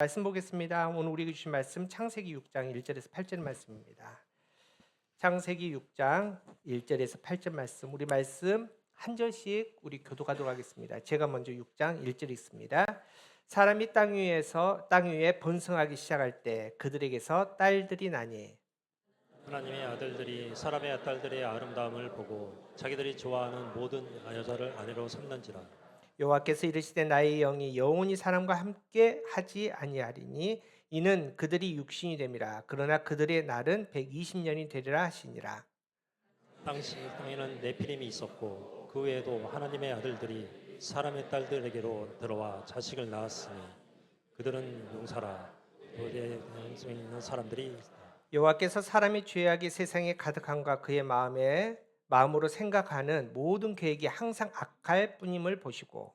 말씀 보겠습니다. 오늘 우리에게 주신 말씀 창세기 6장 1절에서 8절 말씀입니다. 창세기 6장 1절에서 8절 말씀, 우리 말씀 한 절씩 우리 교독하도록 하겠습니다. 제가 먼저 6장 1절 읽습니다. 사람이 땅 위에 번성하기 시작할 때 그들에게서 딸들이 나니 하나님의 아들들이 사람의 딸들의 아름다움을 보고 자기들이 좋아하는 모든 여자를 아내로 삼는지라. 여호와께서 이르시되 나의 영이 영원히 사람과 함께 하지 아니하리니 이는 그들이 육신이 됨이라. 그러나 그들의 날은 120년이 되리라 하시니라. 당시 땅에는 네피림이 있었고 그 외에도 하나님의 아들들이 사람의 딸들에게로 들어와 자식을 낳았으니 그들은 용사라. 도리에 영성이 있는 사람들이 여호와께서 사람의 죄악이 세상에 가득함과 그의 마음으로 생각하는 모든 계획이 항상 악할 뿐임을 보시고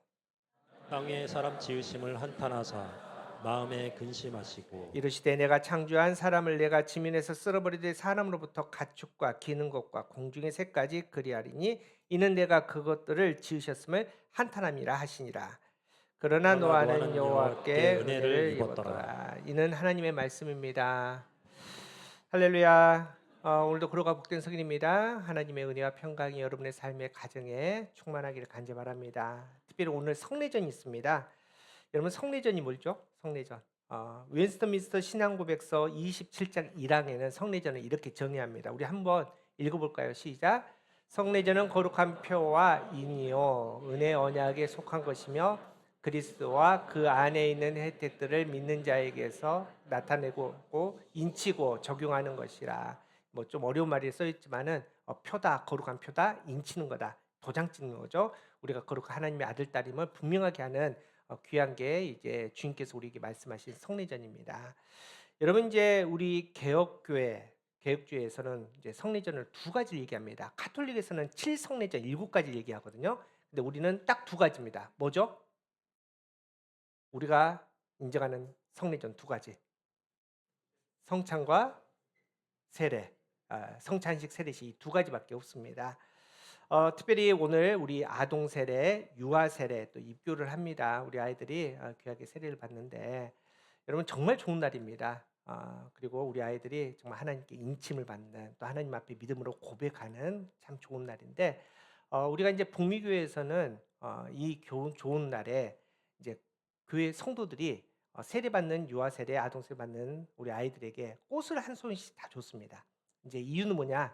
땅에 사람 지으심을 한탄하사 마음에 근심하시고 이르시되 내가 창조한 사람을 내가 지면에서 쓸어버리되 사람으로부터 가축과 기는 것과 공중의 새까지 그리하리니 이는 내가 그것들을 지으셨음을 한탄함이라 하시니라. 그러나 그러나 노아는 노아는 여호와께 여호와께 은혜를 은혜를 입었더라. 입었더라. 이는 하나님의 말씀입니다. 할렐루야. 오늘도 그로가 복된 성인입니다. 하나님의 은혜와 평강이 여러분의 삶의 가정에 충만하기를 간절히 바랍니다. 특별히 오늘 성례전이 있습니다. 여러분 성례전이 뭐죠? 성례전. 윈스턴미스터 신앙고백서 27장 1항에는 성례전을 이렇게 정의합니다. 우리 한번 읽어볼까요? 시작. 성례전은 거룩한 표와 인이요 은혜 언약에 속한 것이며 그리스도와 그 안에 있는 혜택들을 믿는 자에게서 나타내고 인치고 적용하는 것이라. 뭐 좀 어려운 말이 써 있지만은 표다, 거룩한 표다, 인치는 거다, 도장 찍는 거죠. 우리가 거룩한 하나님의 아들 딸임을 분명하게 하는 귀한 게 이제 주님께서 우리에게 말씀하신 성례전입니다. 여러분 이제 우리 개혁교회에서는 이제 성례전을 두 가지 얘기합니다. 가톨릭에서는 7성례전 7가지 얘기하거든요. 근데 우리는 딱 두 가지입니다. 뭐죠? 우리가 인정하는 성례전 두 가지. 성찬과 세례, 성찬식 세례식 이 두 가지밖에 없습니다. 특별히 오늘 우리 아동 세례, 유아 세례 또 입교를 합니다. 우리 아이들이 귀하게 세례를 받는데 여러분 정말 좋은 날입니다. 그리고 우리 아이들이 정말 하나님께 인침을 받는 또 하나님 앞에 믿음으로 고백하는 참 좋은 날인데 우리가 이제 북미교회에서는 이 좋은 날에 이제 교회 성도들이 세례 받는 유아 세례, 아동 세례 받는 우리 아이들에게 꽃을 한 손씩 다 줬습니다. 이제 이유는 뭐냐?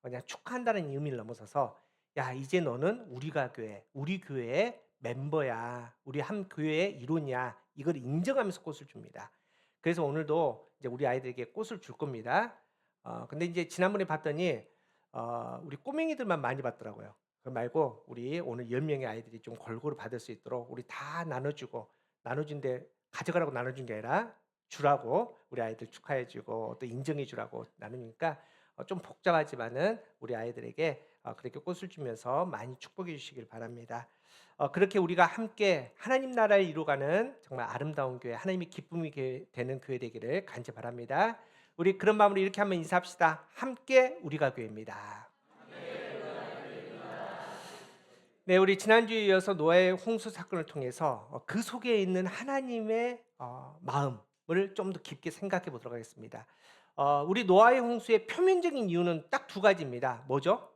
그냥 축하한다는 의미를 넘어서서 야 이제 너는 우리 교회의 멤버야. 우리 한 교회의 일원이야. 이걸 인정하면서 꽃을 줍니다. 그래서 오늘도 이제 우리 아이들에게 꽃을 줄 겁니다. 근데 이제 지난번에 봤더니 우리 꼬맹이들만 많이 받더라고요. 그 말고 우리 오늘 10명의 아이들이 좀 골고루 받을 수 있도록 우리 다 나눠주고 나눠준데 가져가라고 나눠준 게 아니라 주라고 우리 아이들 축하해 주고 또 인정해 주라고 나누니까 좀 복잡하지만은 우리 아이들에게 그렇게 꽃을 주면서 많이 축복해 주시길 바랍니다. 그렇게 우리가 함께 하나님 나라를 이루어가는 정말 아름다운 교회, 하나님의 기쁨이 되는 교회 되기를 간절히 바랍니다. 우리 그런 마음으로 이렇게 한번 인사합시다. 함께 우리가 교회입니다. 네, 우리 지난주에 이어서 노아의 홍수 사건을 통해서 그 속에 있는 하나님의 마음을 좀 더 깊게 생각해 보도록 하겠습니다. 우리 노아의 홍수의 표면적인 이유는 딱 두 가지입니다. 뭐죠?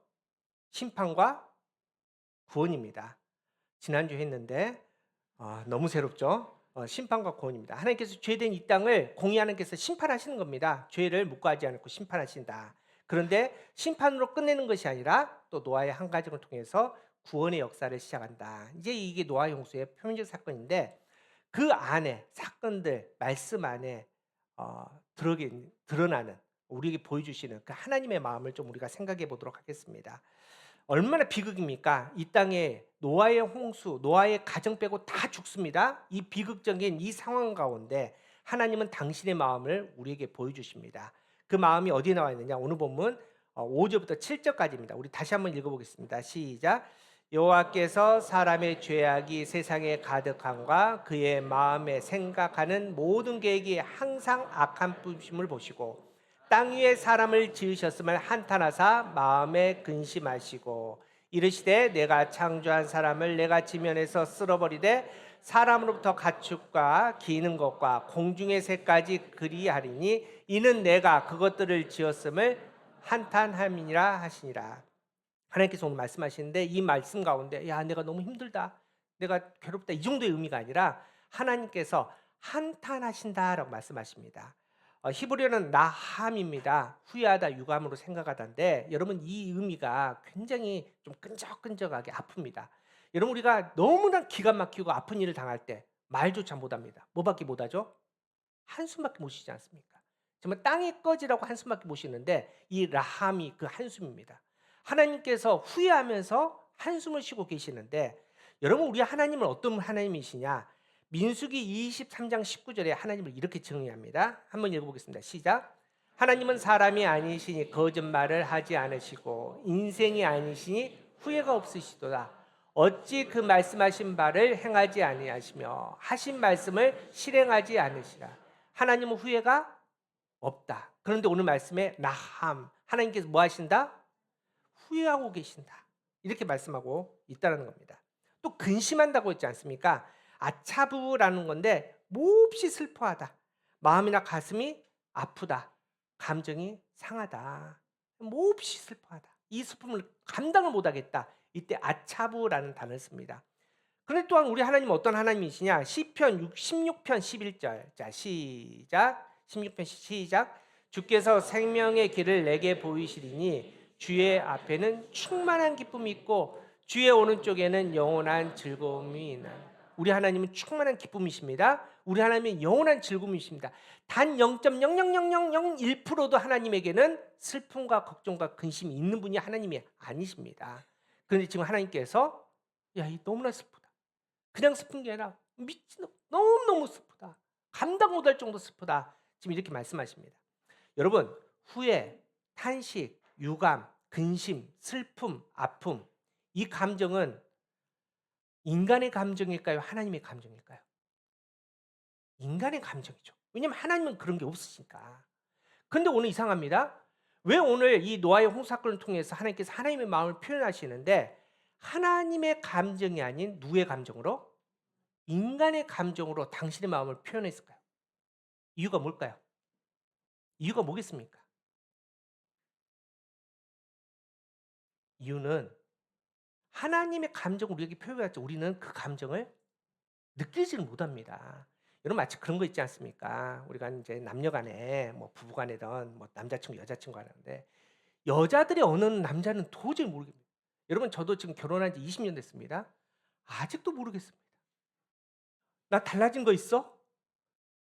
심판과 구원입니다. 지난주에 했는데 너무 새롭죠? 심판과 구원입니다. 하나님께서 죄된 이 땅을 공의 하나님께서 심판하시는 겁니다. 죄를 묵과하지 않고 심판하신다. 그런데 심판으로 끝내는 것이 아니라 또 노아의 한 가정을 통해서 구원의 역사를 시작한다. 이제 이게 노아의 홍수의 표면적 사건인데 그 안에 사건들 말씀 안에 드러나는 우리에게 보여주시는 그 하나님의 마음을 좀 우리가 생각해 보도록 하겠습니다. 얼마나 비극입니까? 이 땅에 노아의 홍수, 노아의 가정 빼고 다 죽습니다. 이 비극적인 이 상황 가운데 하나님은 당신의 마음을 우리에게 보여주십니다. 그 마음이 어디에 나와 있느냐? 오늘 본문 5절부터 7절까지입니다. 우리 다시 한번 읽어보겠습니다. 시작. 여호와께서 사람의 죄악이 세상에 가득함과 그의 마음에 생각하는 모든 계획이 항상 악한 뿐임을 보시고 땅 위에 사람을 지으셨음을 한탄하사 마음에 근심하시고 이르시되 내가 창조한 사람을 내가 지면에서 쓸어버리되 사람으로부터 가축과 기는 것과 공중의 새까지 그리하리니 이는 내가 그것들을 지었음을 한탄함이니라 하시니라. 하나님께서 오늘 말씀하시는데 이 말씀 가운데 야 내가 너무 힘들다, 내가 괴롭다, 이 정도의 의미가 아니라 하나님께서 한탄하신다라고 말씀하십니다. 히브리어는 나함입니다. 후회하다, 유감으로 생각하다인데 여러분 이 의미가 굉장히 좀 끈적끈적하게 아픕니다. 여러분 우리가 너무나 기가 막히고 아픈 일을 당할 때 말조차 못합니다. 뭐밖에 못하죠? 한숨밖에 못 쉬지 않습니까? 정말 땅이 꺼지라고 한숨밖에 못 쉬는데 이 라함이 그 한숨입니다. 하나님께서 후회하면서 한숨을 쉬고 계시는데 여러분 우리 하나님은 어떤 하나님이시냐? 민수기 23장 19절에 하나님을 이렇게 정의합니다. 한번 읽어보겠습니다. 시작. 하나님은 사람이 아니시니 거짓말을 하지 않으시고 인생이 아니시니 후회가 없으시도다. 어찌 그 말씀하신 바를 행하지 아니하시며 하신 말씀을 실행하지 않으시라. 하나님은 후회가 없다. 그런데 오늘 말씀에 나함, 하나님께서 뭐 하신다? 후회하고 계신다. 이렇게 말씀하고 있다는 겁니다. 또 근심한다고 했지 않습니까? 아차부라는 건데 몹시 슬퍼하다. 마음이나 가슴이 아프다. 감정이 상하다. 몹시 슬퍼하다. 이 슬픔을 감당을 못하겠다. 이때 아차부라는 단어를 씁니다. 그런데 또한 우리 하나님은 어떤 하나님이시냐? 시편 16편 11절. 자, 시작. 16편 시작. 주께서 생명의 길을 내게 보이시리니 주의 앞에는 충만한 기쁨이 있고 주의 오른쪽에는 영원한 즐거움이 있나니. 우리 하나님은 충만한 기쁨이십니다. 우리 하나님은 영원한 즐거움이십니다. 단 0.00001%도 하나님에게는 슬픔과 걱정과 근심이 있는 분이 하나님이 아니십니다. 그런데 지금 하나님께서 야, 이 너무나 슬프다. 그냥 슬픈 게 아니라 미친, 너무너무 슬프다. 감당 못할 정도 슬프다. 지금 이렇게 말씀하십니다. 여러분, 후회, 탄식, 유감, 근심, 슬픔, 아픔, 이 감정은 인간의 감정일까요? 하나님의 감정일까요? 인간의 감정이죠. 왜냐하면 하나님은 그런 게 없으시니까. 그런데 오늘 이상합니다. 왜 오늘 이 노아의 홍수 사건을 통해서 하나님께서 하나님의 마음을 표현하시는데 하나님의 감정이 아닌 누구의 감정으로? 인간의 감정으로 당신의 마음을 표현했을까요? 이유가 뭘까요? 이유가 뭐겠습니까? 이유는 하나님의 감정을 우리에게 표현할 때 우리는 그 감정을 느끼지를 못합니다. 여러분 마치 그런 거 있지 않습니까? 우리가 이제 남녀간에 뭐 부부간이든 뭐 남자친구 여자친구 하는데 여자들이 어느 남자는 도저히 모르겠습니다. 여러분 저도 지금 결혼한 지 20년 됐습니다. 아직도 모르겠습니다. 나 달라진 거 있어?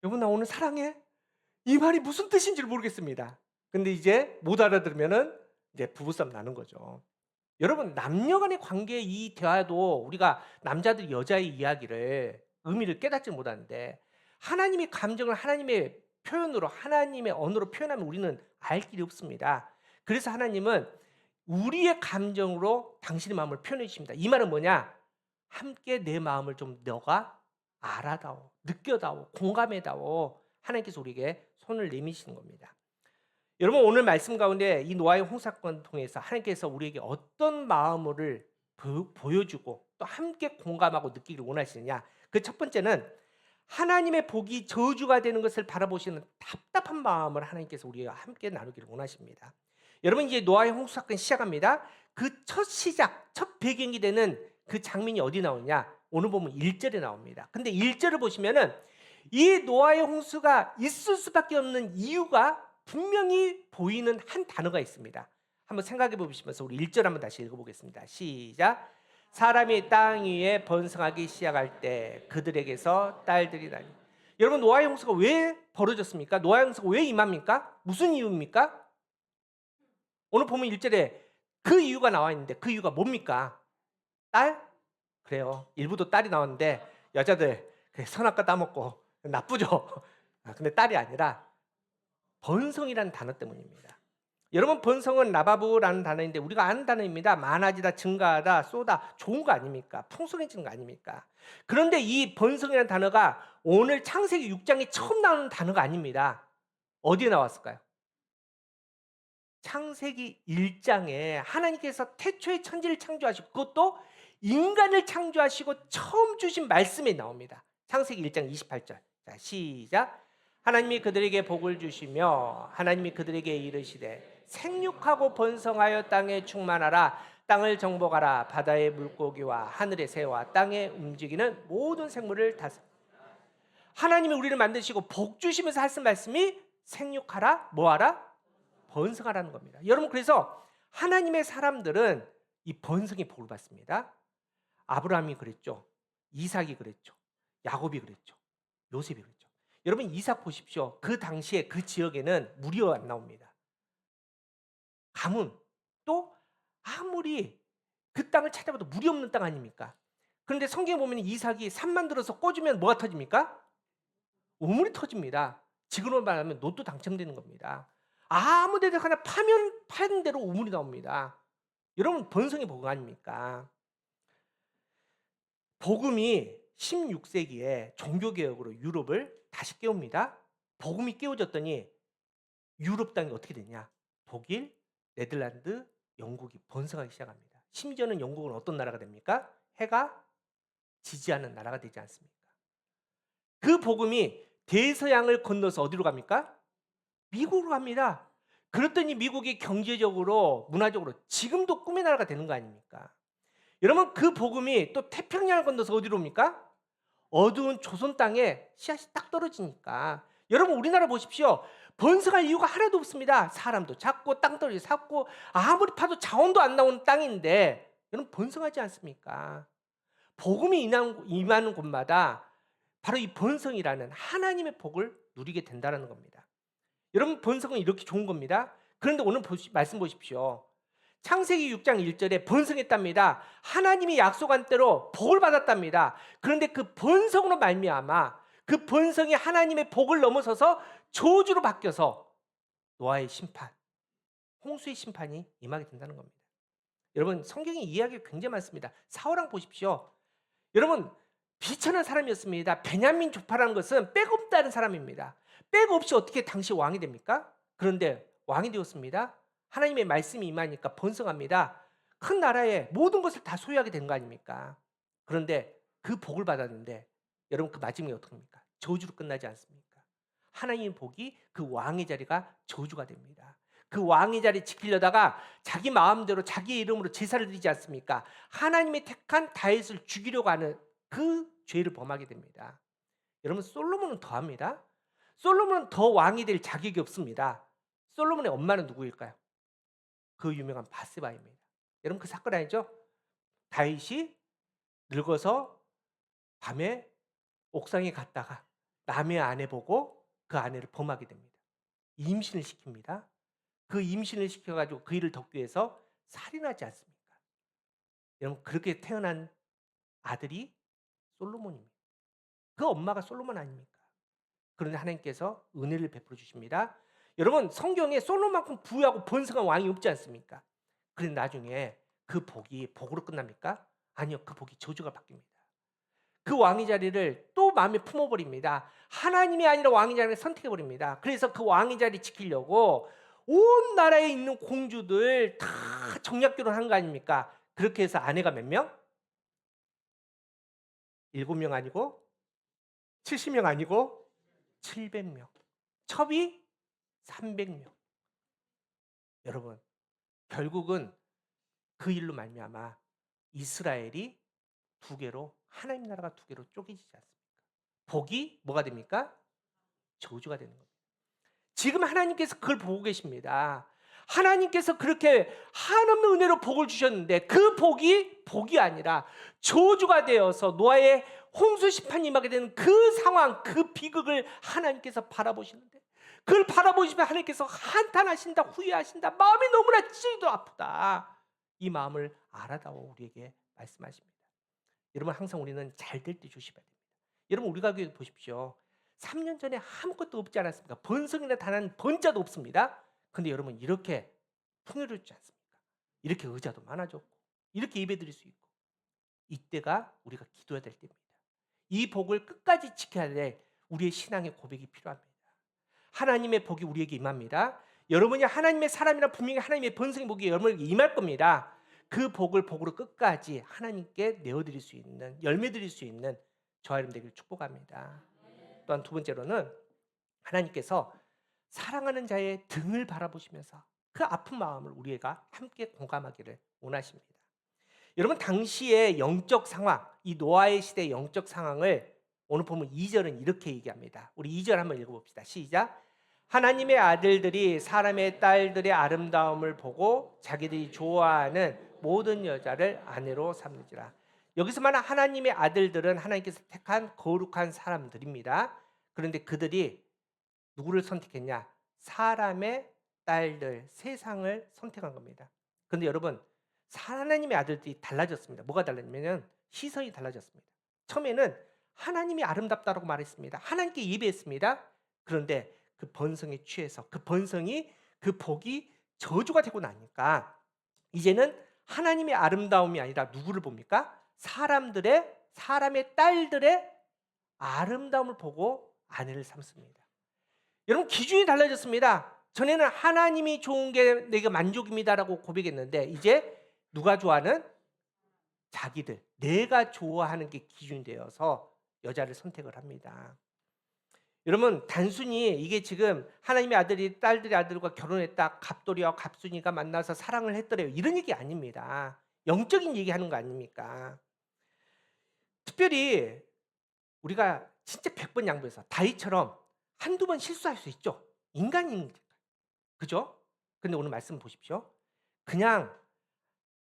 여보 나 오늘 사랑해? 이 말이 무슨 뜻인지를 모르겠습니다. 근데 이제 못 알아들으면은 이제 부부싸움 나는 거죠. 여러분 남녀 간의 관계 이 대화도 우리가 남자들이 여자의 이야기를 의미를 깨닫지 못하는데 하나님의 감정을 하나님의 표현으로 하나님의 언어로 표현하면 우리는 알 길이 없습니다. 그래서 하나님은 우리의 감정으로 당신의 마음을 표현해 주십니다. 이 말은 뭐냐? 함께 내 마음을 좀 너가 알아다오, 느껴다오, 공감해다오. 하나님께서 우리에게 손을 내미시는 겁니다. 여러분 오늘 말씀 가운데 이 노아의 홍사건 통해서 하나님께서 우리에게 어떤 마음을 보여주고 또 함께 공감하고 느끼기를 원하시느냐? 그 첫 번째는 하나님의 복이 저주가 되는 것을 바라보시는 답답한 마음을 하나님께서 우리와 함께 나누기를 원하십니다. 여러분 이제 노아의 홍수사건 시작합니다. 그 첫 시작, 첫 배경이 되는 그 장면이 어디 나오냐? 오늘 보면 1절에 나옵니다. 근데 1절을 보시면은 이 노아의 홍수가 있을 수밖에 없는 이유가 분명히 보이는 한 단어가 있습니다. 한번 생각해 보시면서 우리 1절 한번 다시 읽어보겠습니다. 시작. 사람이 땅 위에 번성하기 시작할 때 그들에게서 딸들이 나니. 여러분 노아의 홍수가 왜 벌어졌습니까? 노아의 홍수가 왜 임합니까? 무슨 이유입니까? 오늘 보면 1절에 그 이유가 나와 있는데 그 이유가 뭡니까? 딸? 그래요. 일부도 딸이 나왔는데 여자들 선악과 따먹고 나쁘죠. 근데 딸이 아니라 번성이라는 단어 때문입니다. 여러분 번성은 라바브라는 단어인데 우리가 아는 단어입니다. 많아지다, 증가하다, 쏘다, 좋은 거 아닙니까? 풍성해지는 거 아닙니까? 그런데 이 번성이라는 단어가 오늘 창세기 6장에 처음 나오는 단어가 아닙니다. 어디에 나왔을까요? 창세기 1장에 하나님께서 태초에 천지를 창조하시고 그것도 인간을 창조하시고 처음 주신 말씀에 나옵니다. 창세기 1장 28절. 자, 시작. 하나님이 그들에게 복을 주시며 하나님이 그들에게 이르시되 생육하고 번성하여 땅에 충만하라. 땅을 정복하라. 바다의 물고기와 하늘의 새와 땅에 움직이는 모든 생물을 다스. 하나님이 우리를 만드시고 복 주시면서 하신 말씀이 생육하라. 뭐하라? 번성하라는 겁니다. 여러분, 그래서 하나님의 사람들은 이 번성의 복을 받습니다. 아브라함이 그랬죠. 이삭이 그랬죠. 야곱이 그랬죠. 요셉이 그랬죠. 여러분, 이삭 보십시오. 그 당시에 그 지역에는 물이 안 나옵니다. 가뭄, 또 아무리 그 땅을 찾아봐도 물이 없는 땅 아닙니까? 그런데 성경에 보면 이삭이 산만 들어서 꽂으면 뭐가 터집니까? 우물이 터집니다. 지금으로 말하면 로또 당첨되는 겁니다. 아무 데나 하나 파면 파는 대로 우물이 나옵니다. 여러분, 번성의 복음 아닙니까? 복음이 16세기에 종교개혁으로 유럽을 다시 깨웁니다. 복음이 깨워졌더니 유럽 땅이 어떻게 되냐? 독일, 네덜란드, 영국이 번성하기 시작합니다. 심지어는 영국은 어떤 나라가 됩니까? 해가 지지 않는 나라가 되지 않습니까? 그 복음이 대서양을 건너서 어디로 갑니까? 미국으로 갑니다. 그랬더니 미국이 경제적으로, 문화적으로 지금도 꿈의 나라가 되는 거 아닙니까? 여러분, 그 복음이 또 태평양을 건너서 어디로 옵니까? 어두운 조선 땅에 씨앗이 딱 떨어지니까. 여러분, 우리나라 보십시오. 번성할 이유가 하나도 없습니다. 사람도 작고 땅덩어리 작고 아무리 파도 자원도 안 나오는 땅인데 여러분, 번성하지 않습니까? 복음이 임하는 곳마다 바로 이 번성이라는 하나님의 복을 누리게 된다는 겁니다. 여러분, 번성은 이렇게 좋은 겁니다. 그런데 오늘 말씀 보십시오. 창세기 6장 1절에 번성했답니다. 하나님이 약속한 대로 복을 받았답니다. 그런데 그 번성으로 말미암아 그 번성이 하나님의 복을 넘어서서 저주로 바뀌어서 노아의 심판, 홍수의 심판이 임하게 된다는 겁니다. 여러분, 성경에 이야기가 굉장히 많습니다. 사울왕 보십시오. 여러분, 비천한 사람이었습니다. 베냐민 조파라는 것은 백 없다는 사람입니다. 백 없이 어떻게 당시 왕이 됩니까? 그런데 왕이 되었습니다. 하나님의 말씀이 임하니까 번성합니다. 큰 나라에 모든 것을 다 소유하게 된 거 아닙니까? 그런데 그 복을 받았는데 여러분, 그 마지막이 어떻습니까? 저주로 끝나지 않습니까? 하나님의 복이 그 왕의 자리가 저주가 됩니다. 그 왕의 자리 지키려다가 자기 마음대로 자기 이름으로 제사를 드리지 않습니까? 하나님의 택한 다윗을 죽이려고 하는 그 죄를 범하게 됩니다. 여러분, 솔로몬은 더합니다. 솔로몬은 더 왕이 될 자격이 없습니다. 솔로몬의 엄마는 누구일까요? 그 유명한 바세바입니다. 여러분, 그 사건 아니죠? 다윗이 늙어서 밤에 옥상에 갔다가 남의 아내 보고 그 아내를 범하게 됩니다. 임신을 시킵니다. 그 임신을 시켜가지고 그 일을 덮기 위해서 살인하지 않습니까? 여러분, 그렇게 태어난 아들이 솔로몬입니다. 그 엄마가 솔로몬 아닙니까? 그런데 하나님께서 은혜를 베풀어 주십니다. 여러분, 성경에 솔로몬만큼 부유하고 번성한 왕이 없지 않습니까? 그런데 나중에 그 복이 복으로 끝납니까? 아니요, 그 복이 저주가 바뀝니다. 그 왕의 자리를 또 마음에 품어버립니다. 하나님이 아니라 왕의 자리를 선택해버립니다. 그래서 그 왕의 자리 지키려고 온 나라에 있는 공주들 다 정략 결혼한 거 아닙니까? 그렇게 해서 아내가 몇 명? 7명 아니고 70명 아니고 700명. 첩이 300명. 여러분, 결국은 그 일로 말미암아 이스라엘이 두 개로, 하나님 나라가 두 개로 쪼개지지 않습니까? 복이 뭐가 됩니까? 저주가 되는 겁니다. 지금 하나님께서 그걸 보고 계십니다. 하나님께서 그렇게 한없는 은혜로 복을 주셨는데 그 복이 아니라 저주가 되어서 노아의 홍수 심판이 임하게 되는 그 상황, 그 비극을 하나님께서 바라보시는데 그걸 바라보시면 하나님께서 한탄하신다, 후회하신다, 마음이 너무나 찢어지도 아프다. 이 마음을 알아다오 우리에게 말씀하십니다. 여러분, 항상 우리는 잘 될 때 조심해야 됩니다. 여러분, 우리 가게에 보십시오. 3년 전에 아무것도 없지 않았습니까? 번성이나 단 한 번자도 없습니다. 근데 여러분, 이렇게 풍요롭지 않습니까? 이렇게 의자도 많아졌고 이렇게 예배드릴 수 있고, 이때가 우리가 기도해야 될 때입니다. 이 복을 끝까지 지켜야 될 우리의 신앙의 고백이 필요합니다. 하나님의 복이 우리에게 임합니다. 여러분이 하나님의 사람이라 분명히 하나님의 번성의 복이 여러분에게 임할 겁니다. 그 복을 복으로 끝까지 하나님께 내어드릴 수 있는, 열매 드릴 수 있는 저와 여러분 되기를 축복합니다. 또한 두 번째로는 하나님께서 사랑하는 자의 등을 바라보시면서 그 아픈 마음을 우리가 함께 공감하기를 원하십니다. 여러분 당시의 영적 상황, 이 노아의 시대의 영적 상황을 오늘 보면 2절은 이렇게 얘기합니다. 우리 2절 한번 읽어봅시다. 시작. 하나님의 아들들이 사람의 딸들의 아름다움을 보고 자기들이 좋아하는 모든 여자를 아내로 삼는지라. 여기서 말하는 하나님의 아들들은 하나님께서 택한 거룩한 사람들입니다. 그런데 그들이 누구를 선택했냐? 사람의 딸들, 세상을 선택한 겁니다. 그런데 여러분, 하나님의 아들들이 달라졌습니다. 뭐가 달라지냐면 시선이 달라졌습니다. 처음에는 하나님이 아름답다라고 말했습니다. 하나님께 예배했습니다. 그런데 그 번성에 취해서 그 번성이, 그 복이 저주가 되고 나니까 이제는 하나님의 아름다움이 아니라 누구를 봅니까? 사람의 딸들의 아름다움을 보고 아내를 삼습니다. 여러분 기준이 달라졌습니다. 전에는 하나님이 좋은 게 내가 만족입니다라고 고백했는데 이제 누가 좋아하는? 자기들, 내가 좋아하는 게 기준이 되어서 여자를 선택을 합니다. 여러분 단순히 이게 지금 하나님의 아들이 딸들의 아들과 결혼했다, 갑돌이와 갑순이가 만나서 사랑을 했더래요, 이런 얘기 아닙니다. 영적인 얘기하는 거 아닙니까? 특별히 우리가 진짜 100번 양보해서 다윗처럼 한두 번 실수할 수 있죠. 인간이니까. 그죠? 근데 오늘 말씀 보십시오. 그냥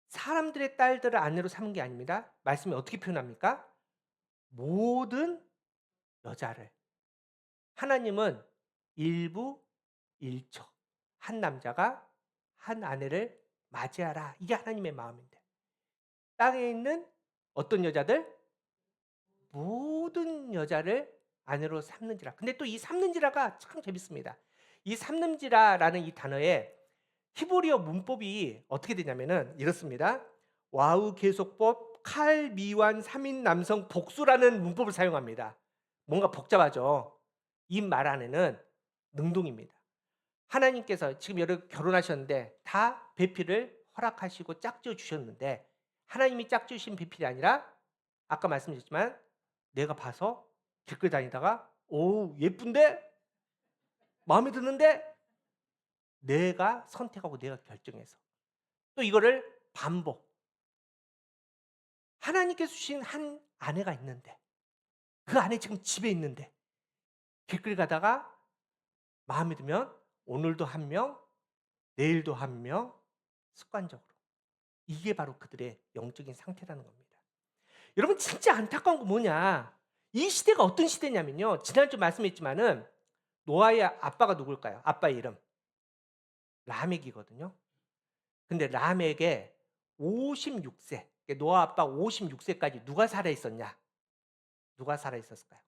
사람들의 딸들을 아내로 삼은 게 아닙니다. 말씀이 어떻게 표현합니까? 모든 여자를. 하나님은 일부 일처, 한 남자가 한 아내를 맞이하라. 이게 하나님의 마음인데 땅에 있는 어떤 여자들? 모든 여자를 아내로 삼는지라. 근데 또 이 삼는지라가 참 재밌습니다. 이 삼는지라라는 이 단어에 히브리어 문법이 어떻게 되냐면은 이렇습니다. 와우 계속법 칼 미완 3인 남성 복수라는 문법을 사용합니다. 뭔가 복잡하죠. 이 말 안에는 능동입니다. 하나님께서 지금 여러분 결혼하셨는데 다 배필을 허락하시고 짝지어 주셨는데 하나님이 짝지으신 배필이 아니라 아까 말씀드렸지만 내가 봐서 길거리 다니다가 오 예쁜데? 마음에 드는데? 내가 선택하고 내가 결정해서 또 이거를 반복. 하나님께서 주신 한 아내가 있는데 그 아내 지금 집에 있는데 길거리 가다가 마음에 들면 오늘도 한 명, 내일도 한 명, 습관적으로. 이게 바로 그들의 영적인 상태라는 겁니다. 여러분 진짜 안타까운 거 뭐냐? 이 시대가 어떤 시대냐면요. 지난주 말씀했지만은 노아의 아빠가 누굴까요? 아빠의 이름 라멕이거든요. 근데 라멕의 56세, 노아 아빠 56세까지 누가 살아 있었냐? 누가 살아 있었을까요?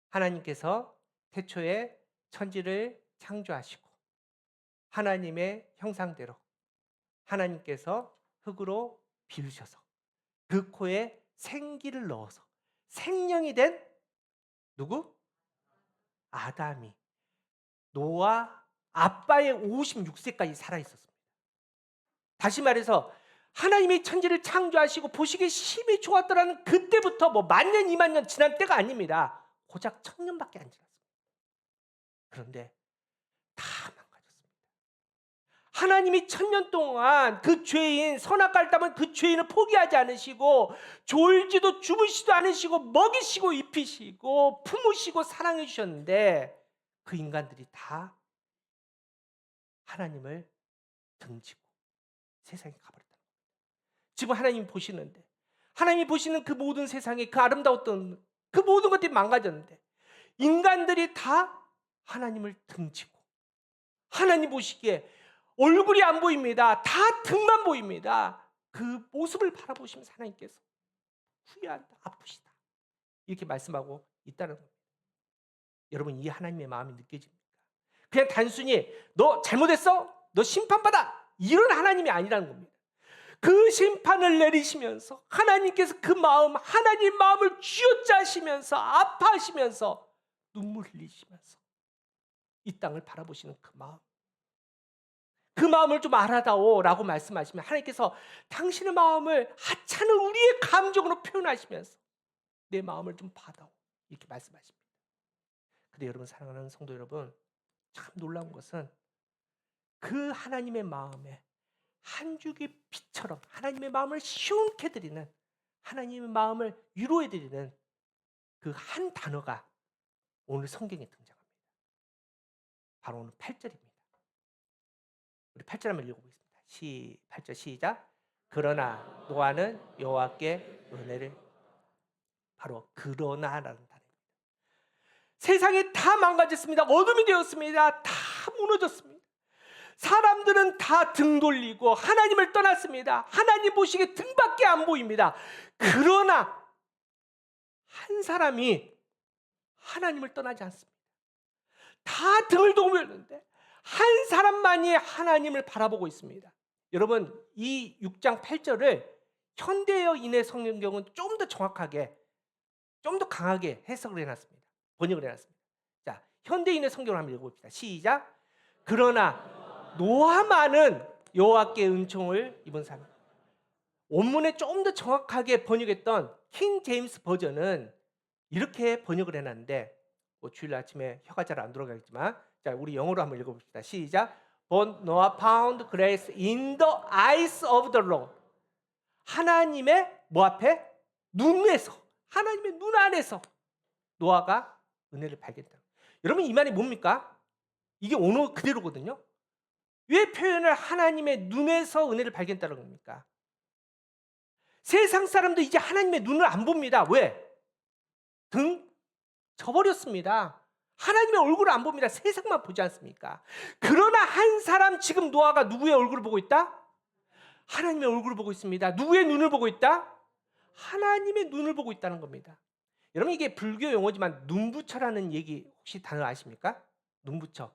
하나님께서 태초에 천지를 창조하시고 하나님의 형상대로 하나님께서 흙으로 비우셔서 그 코에 생기를 넣어서 생명이 된 누구? 아담이 노아 아빠의 56세까지 살아 있었습니다. 다시 말해서 하나님이 천지를 창조하시고 보시기에 심히 좋았더라는 그때부터 뭐 만년 2만 년 지난 때가 아닙니다. 고작 1000년밖에 안 지났습니다. 그런데 다 망가졌습니다. 하나님이 1000년 동안 그 죄인 선악과를 따면 그 죄인을 포기하지 않으시고 졸지도 주무시지도 않으시고 먹이시고 입히시고 품으시고 사랑해 주셨는데 그 인간들이 다 하나님을 등지고 세상에 가버렸다는 겁니다. 지금 하나님이 보시는데 하나님이 보시는 그 모든 세상에 그 아름다웠던 그 모든 것들이 망가졌는데 인간들이 다 하나님을 등지고 하나님 보시기에 얼굴이 안 보입니다. 다 등만 보입니다. 그 모습을 바라보시면서 하나님께서 후회한다, 아프시다 이렇게 말씀하고 있다는 겁니다. 여러분 이 하나님의 마음이 느껴집니까? 그냥 단순히 너 잘못했어? 너 심판받아 이런 하나님이 아니라는 겁니다. 그 심판을 내리시면서 하나님께서 그 마음, 하나님 마음을 쥐어짜시면서 아파하시면서 눈물 흘리시면서 이 땅을 바라보시는 그 마음, 그 마음을 좀 알아다오라고 말씀하시면 하나님께서 당신의 마음을 하찮은 우리의 감정으로 표현하시면서 내 마음을 좀 받아오 이렇게 말씀하십니다. 근데 여러분 사랑하는 성도 여러분, 참 놀라운 것은 그 하나님의 마음에 한 줄기 빛처럼 하나님의 마음을 시원케 드리는, 하나님의 마음을 위로해 드리는 그 한 단어가 오늘 성경에 등장합니다. 바로 오늘 8절입니다. 우리 8절 한번 읽어보겠습니다. 8절 시작. 그러나 노아는 여호와께 은혜를, 바로 그러나라는 단어입니다. 세상이 다 망가졌습니다. 어둠이 되었습니다. 다 무너졌습니다. 사람들은 다 등 돌리고 하나님을 떠났습니다. 하나님 보시기에 등밖에 안 보입니다. 그러나 한 사람이 하나님을 떠나지 않습니다. 다 등을 돌렸는데 한 사람만이 하나님을 바라보고 있습니다. 여러분, 이 6장 8절을 현대어인의 성경은 좀 더 정확하게, 좀 더 강하게 해석을 해놨습니다. 번역을 해놨습니다. 자, 현대인의 성경을 한번 읽어봅시다. 시작. 그러나 노아만은 여호와께 은총을 입은 사람. 원문에 좀 더 정확하게 번역했던 킹 제임스 버전은 이렇게 번역을 해놨는데, 주일 아침에 혀가 잘 안 돌아가겠지만, 자, 우리 영어로 한번 읽어봅시다. 시작. But Noah found grace in the eyes of the Lord. 하나님의 뭐 앞에? 눈에서, 하나님의 눈 안에서 노아가 은혜를 발견했다. 여러분, 이 말이 뭡니까? 이게 언어 그대로거든요. 왜 표현을 하나님의 눈에서 은혜를 발견했다는 겁니까? 세상 사람도 이제 하나님의 눈을 안 봅니다. 왜? 등 져버렸습니다. 하나님의 얼굴을 안 봅니다. 세상만 보지 않습니까? 그러나 한 사람, 지금 노아가 누구의 얼굴을 보고 있다? 하나님의 얼굴을 보고 있습니다. 누구의 눈을 보고 있다? 하나님의 눈을 보고 있다는 겁니다. 여러분, 이게 불교 용어지만 눈부처라는 얘기 혹시 단어 아십니까? 눈부처.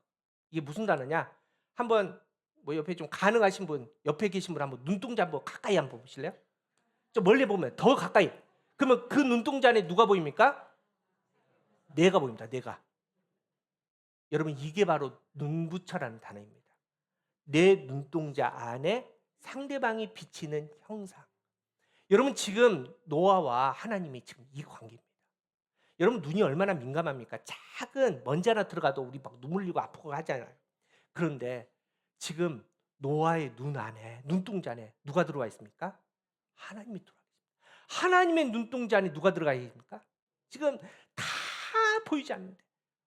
이게 무슨 단어냐? 한번 뭐 옆에 좀 가능하신 분, 옆에 계신 분 한번 눈동자 한번 가까이 한번 보실래요? 좀 멀리 보면 더 가까이. 그러면 그 눈동자 안에 누가 보입니까? 내가 보입니다. 내가. 여러분, 이게 바로 눈부처라는 단어입니다. 내 눈동자 안에 상대방이 비치는 형상. 여러분, 지금 노아와 하나님이 지금 이 관계입니다. 여러분, 눈이 얼마나 민감합니까? 작은 먼지 하나 들어가도 우리 막 눈물 흘리고 아프고 하잖아요. 그런데 지금 노아의 눈 안에, 눈동자 안에 누가 들어와 있습니까? 하나님이 들어와 있습니다. 하나님의 눈동자 안에 누가 들어가 있습니까? 지금 다 보이지 않는데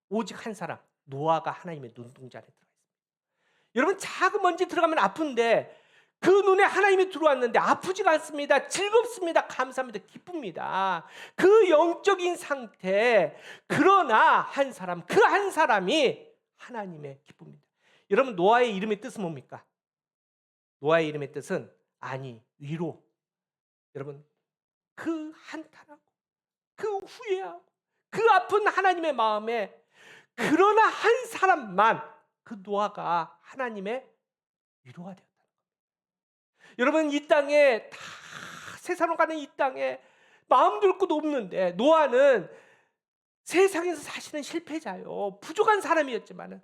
오직 한 사람, 노아가 하나님의 눈동자 안에 들어가 있습니다. 여러분, 작은 먼지 들어가면 아픈데 그 눈에 하나님이 들어왔는데 아프지가 않습니다. 즐겁습니다. 감사합니다. 기쁩니다. 그 영적인 상태. 그러나 한 사람, 그 한 사람이 하나님의 기쁨입니다. 여러분, 노아의 이름의 뜻은 뭡니까? 노아의 이름의 뜻은 아니, 위로. 여러분, 그 한탄하고 그 후회하고 그 아픈 하나님의 마음에 그러나 한 사람만, 그 노아가 하나님의 위로가 되었다는 겁니다. 여러분, 이 땅에 다 세상으로 가는 이 땅에 마음 둘 곳 없는데 노아는 세상에서 사시는 실패자요, 부족한 사람이었지만은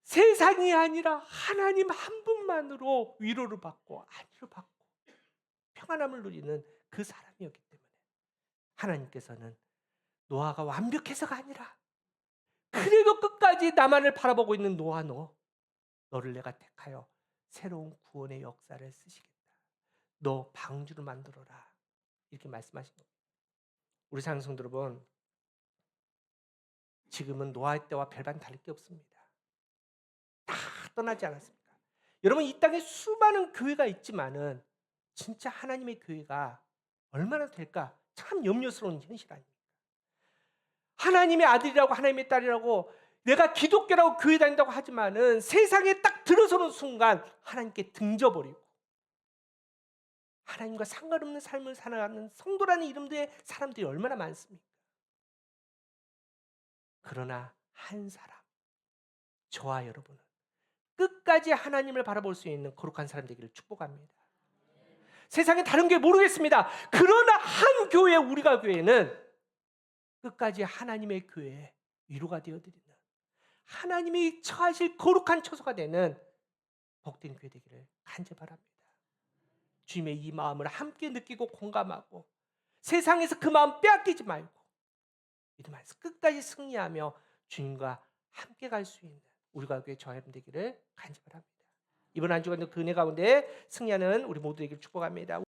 세상이 아니라 하나님 한 분만으로 위로를 받고 안위를 받고 평안함을 누리는 그 사람이었기 때문에 하나님께서는 노아가 완벽해서가 아니라 그래도 끝까지 나만을 바라보고 있는 노아, 너를 내가 택하여 새로운 구원의 역사를 쓰시겠다. 너 방주를 만들어라. 이렇게 말씀하신 겁니다. 우리 사랑하는 성도 여러분, 지금은 노아의 때와 별반 다를 게 없습니다. 다 떠나지 않았습니까? 여러분, 이 땅에 수많은 교회가 있지만은 진짜 하나님의 교회가 얼마나 될까 참 염려스러운 현실 아닙니까? 하나님의 아들이라고 하나님의 딸이라고 내가 기독교라고 교회 다닌다고 하지만은 세상에 딱 들어서는 순간 하나님께 등져버리고 하나님과 상관없는 삶을 살아가는 성도라는 이름의 사람들이 얼마나 많습니까? 그러나 한 사람, 저와 여러분은 끝까지 하나님을 바라볼 수 있는 거룩한 사람 되기를 축복합니다. 세상에 다른 게 모르겠습니다. 그러나 한 교회, 우리가 교회는 끝까지 하나님의 교회에 위로가 되어드리는, 하나님이 처하실 거룩한 처소가 되는 복된 교회 되기를 간절히 바랍니다. 주님의 이 마음을 함께 느끼고 공감하고 세상에서 그 마음 빼앗기지 말고 믿음 안에서 끝까지 승리하며 주님과 함께 갈 수 있는 우리가 교회 저여러분 되기를 간절히 바랍니다. 이번 한 주간도 그 은혜 가운데 승리하는 우리 모두 되기를 축복합니다.